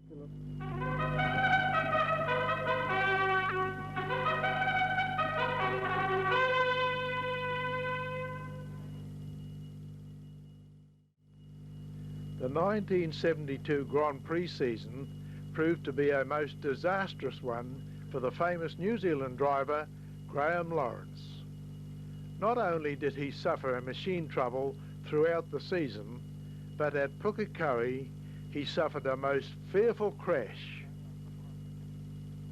The 1972 Grand Prix season proved to be a most disastrous one for the famous New Zealand driver Graeme Lawrence. Not only did he suffer machine trouble throughout the season, but at Pukekohe he suffered a most fearful crash.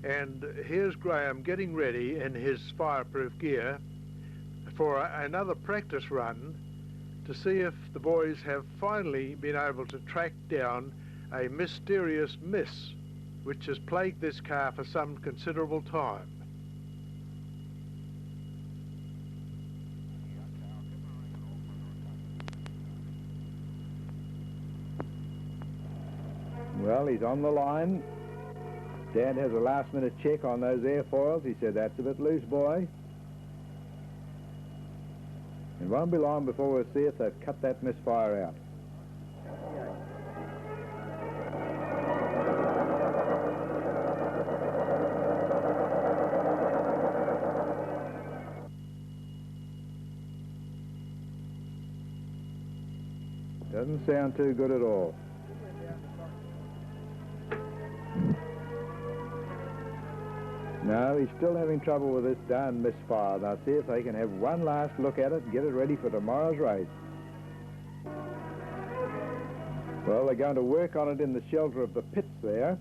And here's Graeme getting ready in his fireproof gear for another practice run to see if the boys have finally been able to track down a mysterious miss which has plagued this car for some considerable time. Well, he's on the line. Dad has a last-minute check on those airfoils. He said, that's a bit loose, boy. It won't be long before we'll see if they've cut that misfire out. Doesn't sound too good at all. No, he's still having trouble with this darn misfire. Now see if they can have one last look at it and get it ready for tomorrow's race. Well, they're going to work on it in the shelter of the pits there.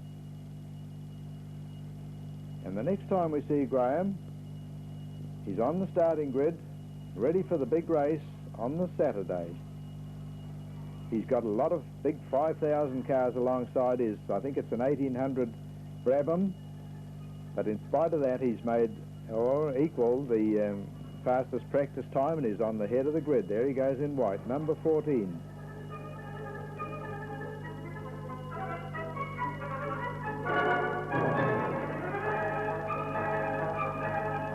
And the next time we see Graeme, he's on the starting grid, ready for the big race on the Saturday. He's got a lot of big 5,000 cars alongside his, I think it's an 1800 Brabham. But in spite of that, he's made or equal the fastest practice time and is on the head of the grid. There he goes in white, number 14.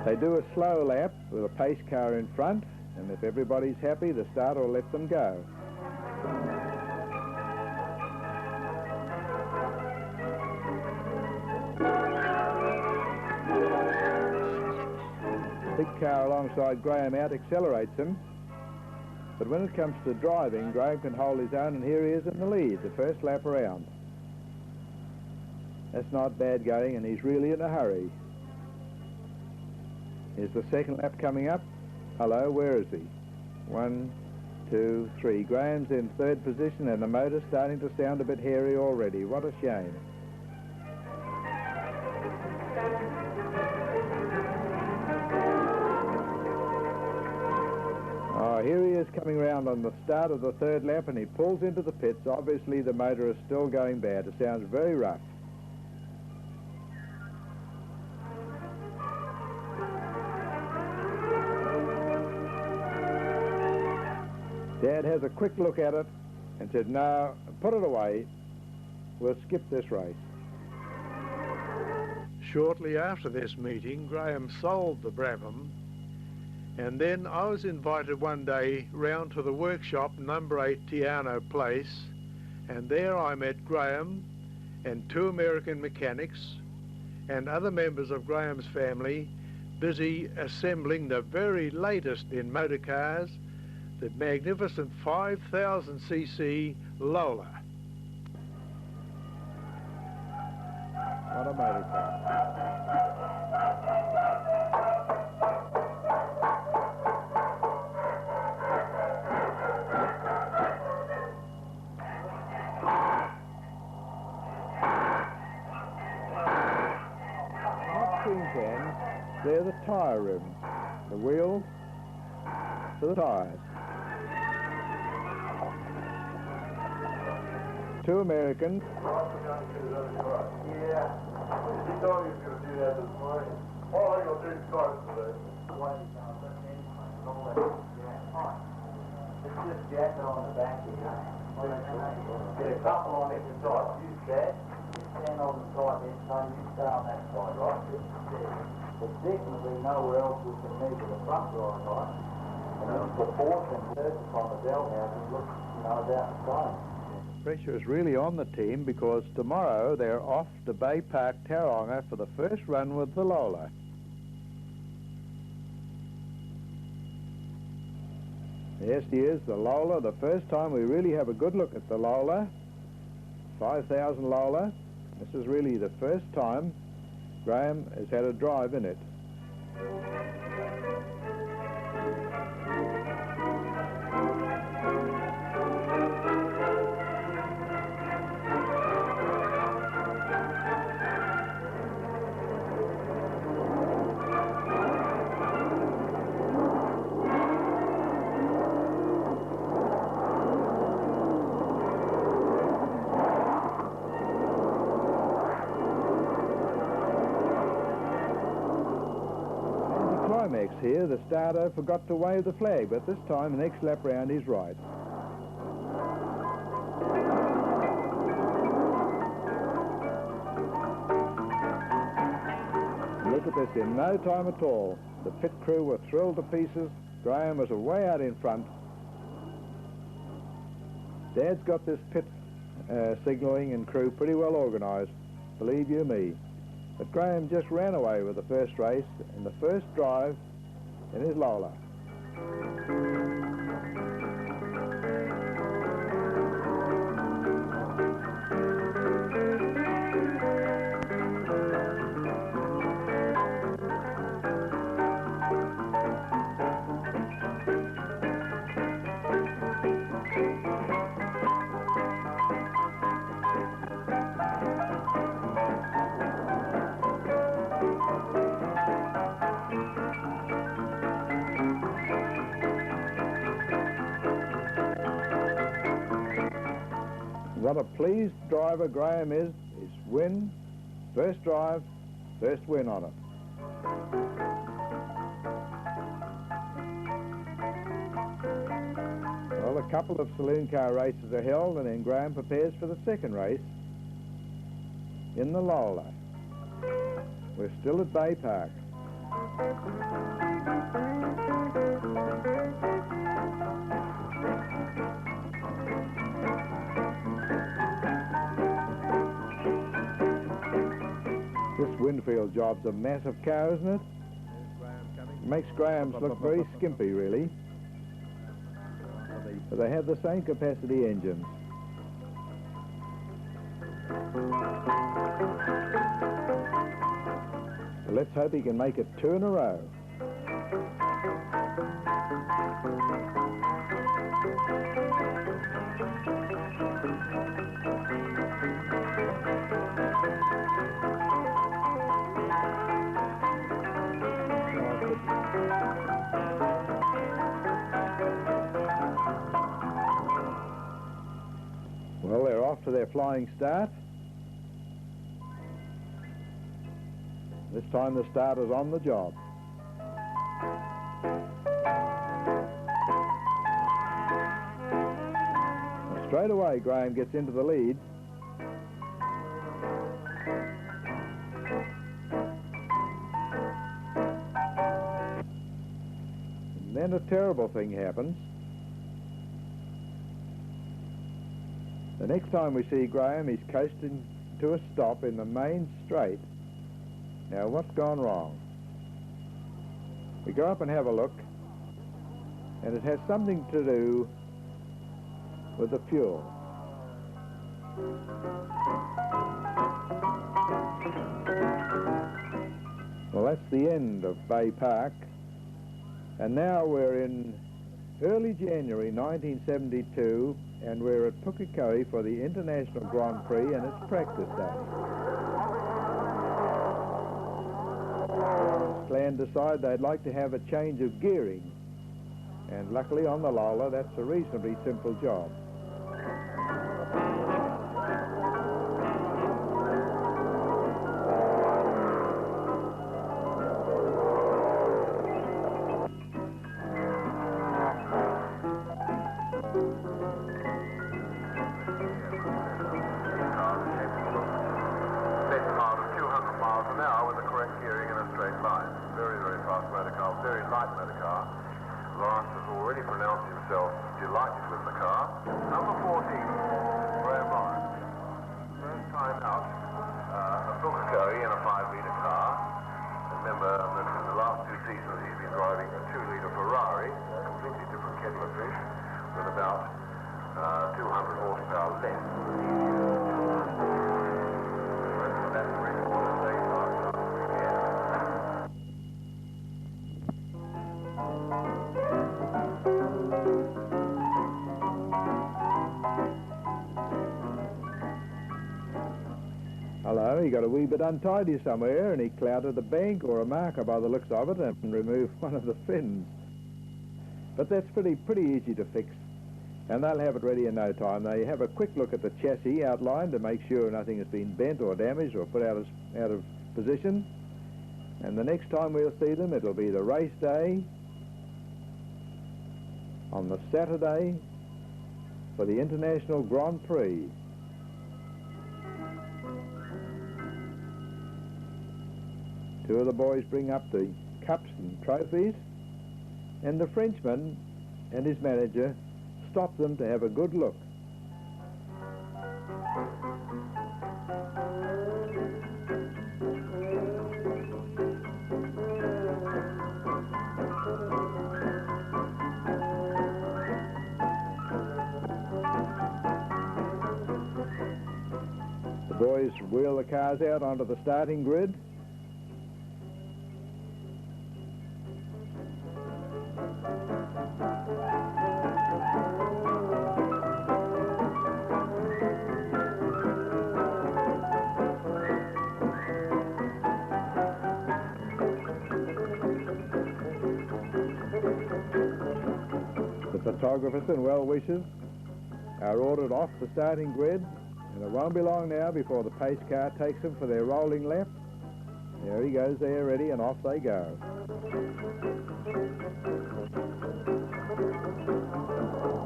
They do a slow lap with a pace car in front, and if everybody's happy, the starter will let them go. Big car alongside Graeme out accelerates him, but when it comes to driving, Graeme can hold his own, and here he is in the lead, the first lap around. That's not bad going, and he's really in a hurry. Here's the second lap coming up. Hello, where is he? 1, 2, 3. Graeme's in third position, and the motor's starting to sound a bit hairy already. What a shame. Here he is coming round on the start of the third lap, and he pulls into the pits. Obviously the motor is still going bad. It sounds very rough. Dad has a quick look at it and said, no, put it away. We'll skip this race. Shortly after this meeting, Graeme sold the Brabham. And then I was invited one day round to the workshop, number 8 Tiano Place, and there I met Graeme and 2 American mechanics and other members of Graeme's family busy assembling the very latest in motor cars, the magnificent 5,000cc Lola. What a motor car. They're the tyre rims, the wheels to the tyres. 2 Americans. Yeah, he thought he was going to do that this morning. All I'm going to do is start it today. It's just jacket on the back here. Get a couple on each side. Use that. Stand on the side this time. You stay on that side, right? There's definitely nowhere else we can measure the front drive, right? And then the proportion on the bell house looks, about the same. Pressure is really on the team because tomorrow they're off to Baypark, Tauranga for the first run with the Lola. Yes, here's the Lola, the first time we really have a good look at the Lola. 5,000 Lola. This is really the first time Graeme has had a drive in it. Here, the starter forgot to wave the flag, but this time the next lap round he's right. Look at this, in no time at all. The pit crew were thrilled to pieces. Graeme was way out in front. Dad's got this pit signalling and crew pretty well organised, believe you me. But Graeme just ran away with the first race and the first drive in his Lola. What a pleased driver Graeme is. His win, first drive, first win on it. Well, a couple of saloon car races are held, and then Graeme prepares for the second race in the Lola. We're still at Baypark. Winfield job's a massive car, isn't it? Makes Graham's look very skimpy, really. But they have the same capacity engines. So let's hope he can make it 2 in a row. Well, they're off to their flying start. This time the starter's on the job. Now, straight away, Graeme gets into the lead. And then a terrible thing happens. The next time we see Graeme, he's coasting to a stop in the main straight. Now, what's gone wrong? We go up and have a look, and it has something to do with the fuel. Well, that's the end of Baypark, and now we're in early January 1972, and we're at Pukekohe for the International Grand Prix, and it's practice day. Clan decide they'd like to have a change of gearing, and luckily on the Lola that's a reasonably simple job. Very, very fast motor car, very light motor car. Lawrence has already pronounced himself delighted with the car. Number 14, Graeme Lawrence. First time out, a Pukekohe in a 5-litre car. Remember that in the last 2 seasons he's been driving a 2-litre Ferrari, a completely different kettle of fish, with about 200 horsepower less. That's really what a state car does. Hello, he got a wee bit untidy somewhere and he clouded a bank or a marker by the looks of it and removed one of the fins. But that's pretty easy to fix, and they'll have it ready in no time. They have a quick look at the chassis outline to make sure nothing has been bent or damaged or put out of position. And the next time we'll see them, it'll be the race day on the Saturday for the International Grand Prix. Two of the boys bring up the cups and trophies, and the Frenchman and his manager stop them to have a good look. The boys wheel the cars out onto the starting grid. The photographers and well-wishers are ordered off the starting grid, and it won't be long now before the pace car takes them for their rolling lap. There he goes there, ready, and off they go.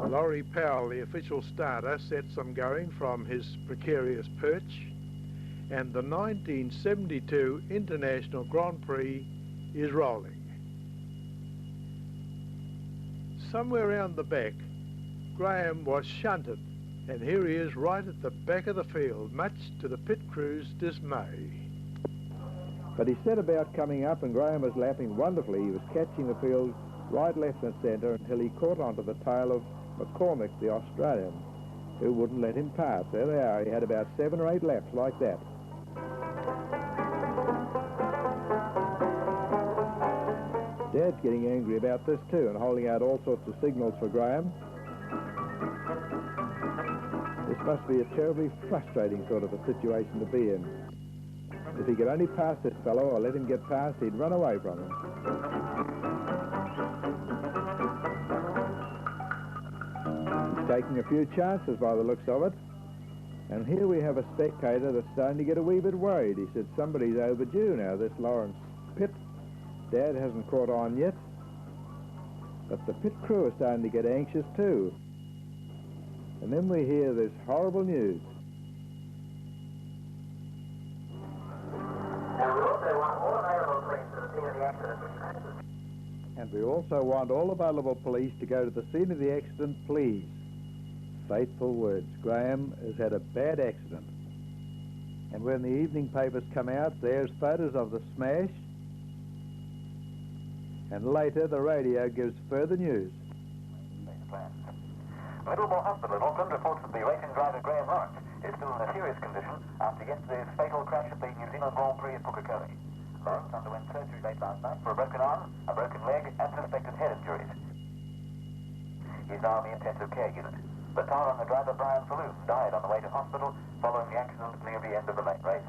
Laurie Powell, the official starter, sets them going from his precarious perch, and the 1972 International Grand Prix is rolling. Somewhere around the back, Graeme was shunted, and here he is right at the back of the field, much to the pit crew's dismay. But he set about coming up, and Graeme was lapping wonderfully. He was catching the field right, left and centre until he caught onto the tail of McCormack, the Australian, who wouldn't let him pass. There they are. He had about 7 or 8 laps like that. Dad's getting angry about this too and holding out all sorts of signals for Graeme. This must be a terribly frustrating sort of a situation to be in. If he could only pass this fellow or let him get past, he'd run away from him. He's taking a few chances by the looks of it. And here we have a spectator that's starting to get a wee bit worried. He said somebody's overdue now, this Lawrence pit. Dad hasn't caught on yet, but the pit crew are starting to get anxious too. And then we hear this horrible news. And we also want all available police to the scene of the accident. And we also want all available police to go to the scene of the accident, please. Fateful words. Graeme has had a bad accident. And when the evening papers come out, there's photos of the smash. And later, the radio gives further news. Middlemore Hospital in Auckland reports that the racing driver Graeme Lawrence is still in a serious condition after yesterday's fatal crash at the New Zealand Grand Prix at Pukekohe. Lawrence underwent surgery late last night for a broken arm, a broken leg, and suspected head injuries. He's now in the intensive care unit. The Tauranga driver Brabham died on the way to hospital following the accident near the end of the late race.